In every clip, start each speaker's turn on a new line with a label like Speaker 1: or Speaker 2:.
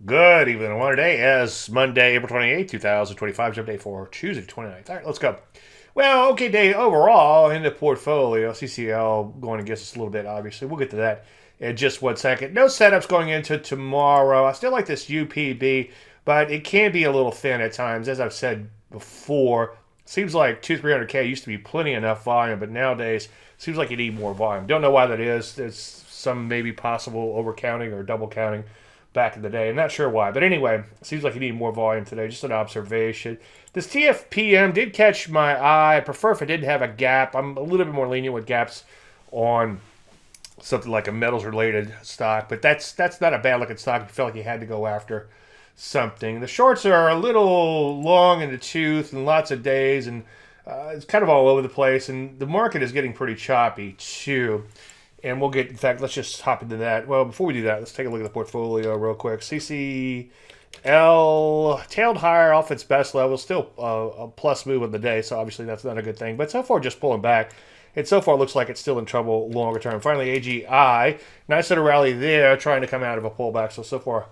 Speaker 1: Good evening, one today as Monday, April 28th, 2025, jump day for Tuesday, 29th. All right, let's go. Well, okay, day overall in the portfolio. CCL going against us a little bit, obviously. We'll get to that in just 1 second. No setups going into tomorrow. I still like this UPB, but it can be a little thin at times. As I've said before, seems like 200-300K used to be plenty enough volume, but nowadays seems like you need more volume. Don't know why that is. There's some maybe possible overcounting or double counting back in the day. I'm not sure why. But anyway, it seems like you need more volume today. Just an observation. This TFPM did catch my eye. I prefer if it didn't have a gap. I'm a little bit more lenient with gaps on something like a metals related stock. But that's not a bad looking stock if you felt like you had to go after something. The shorts are a little long in the tooth and lots of days, and it's kind of all over the place. And the market is getting pretty choppy too. And we'll get, in fact, let's just hop into that. Well, before we do that, let's take a look at the portfolio real quick. CCL tailed higher off its best level, still a plus move of the day, so obviously that's not a good thing. But so far, just pulling back. It so far looks like it's still in trouble longer term. Finally, AGI, nice little rally there, trying to come out of a pullback. So far,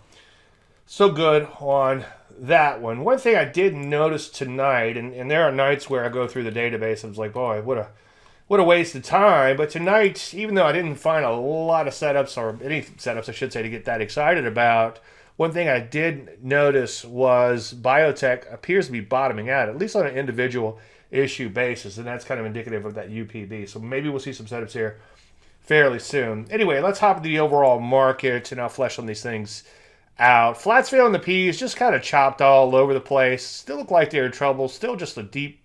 Speaker 1: so good on that one. One thing I did notice tonight, and there are nights where I go through the database, I was like, boy, what a waste of time. But tonight, even though I didn't find a lot of setups, or any setups, I should say, to get that excited about, one thing I did notice was biotech appears to be bottoming out, at least on an individual issue basis, and that's kind of indicative of that UPB. So maybe we'll see some setups here fairly soon. Anyway, let's hop into the overall market, and I'll flesh on these things out. Flatsville and the P's just kind of chopped all over the place. Still look like they're in trouble. Still just a deep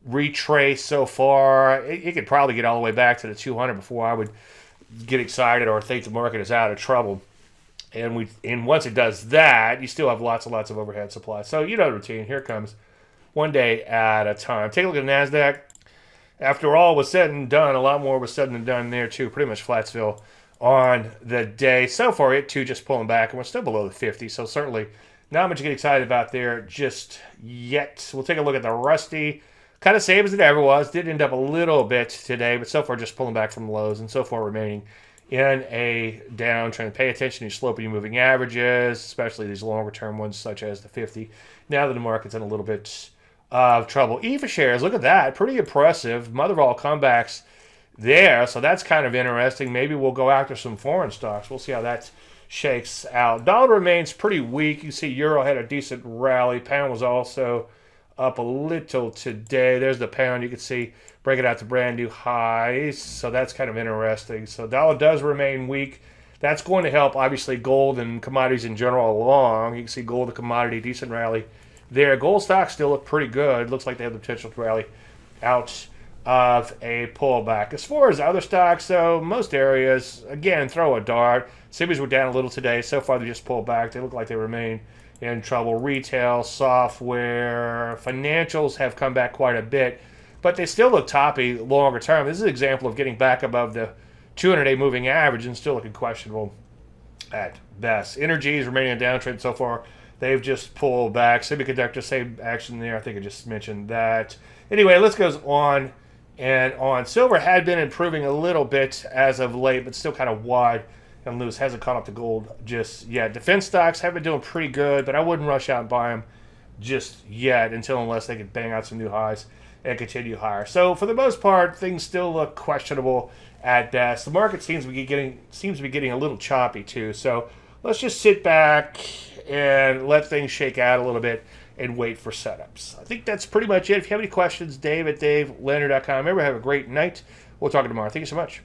Speaker 1: retrace so far. It could probably get all the way back to the 200 before I would get excited or think the market is out of trouble. And once it does that, you still have lots and lots of overhead supply. So you know the routine. Here it comes, one day at a time. Take a look at the NASDAQ. After all was said and done, a lot more was said and done there too. Pretty much Flatsville on the day. So far, it too just pulling back, and we're still below the 50. So certainly not much to get excited about there just yet. We'll take a look at the Rusty. Kind of same as it ever was. Did end up a little bit today, but so far just pulling back from lows, and so far remaining in a downtrend. Pay attention to your slope of your moving averages, especially these longer term ones such as the 50. Now that the market's in a little bit of trouble. EVA shares, look at that. Pretty impressive. Mother of all comebacks there, so that's kind of interesting. Maybe we'll go after some foreign stocks. We'll see how that shakes out. Dollar remains pretty weak. You see Euro had a decent rally. Pound was also up a little today. There's the pound. You can see break it out to brand new highs. So that's kind of interesting. So dollar does remain weak. That's going to help, obviously, gold and commodities in general along. You can see gold, the commodity, decent rally there. Gold stocks still look pretty good. Looks like they have the potential to rally out of a pullback. As far as other stocks, though, most areas, again, throw a dart. Semis were down a little today. So far, they just pulled back. They look like they remain in trouble. Retail, software, financials have come back quite a bit, but they still look toppy longer term. This is an example of getting back above the 200-day moving average and still looking questionable at best. Energy is remaining in downtrend so far. They've just pulled back. Semiconductor, same action there. I think I just mentioned that. Anyway, let's go on and on. Silver had been improving a little bit as of late, but still kind of wide and loose. Hasn't caught up to gold just yet. Defense stocks have been doing pretty good, but I wouldn't rush out and buy them just yet unless they can bang out some new highs and continue higher. So for the most part, things still look questionable at best. The market seems to be getting a little choppy too. So let's just sit back and let things shake out a little bit and wait for setups. I think that's pretty much it. If you have any questions, Dave at DaveLandry.com. Remember, have a great night. We'll talk tomorrow. Thank you so much.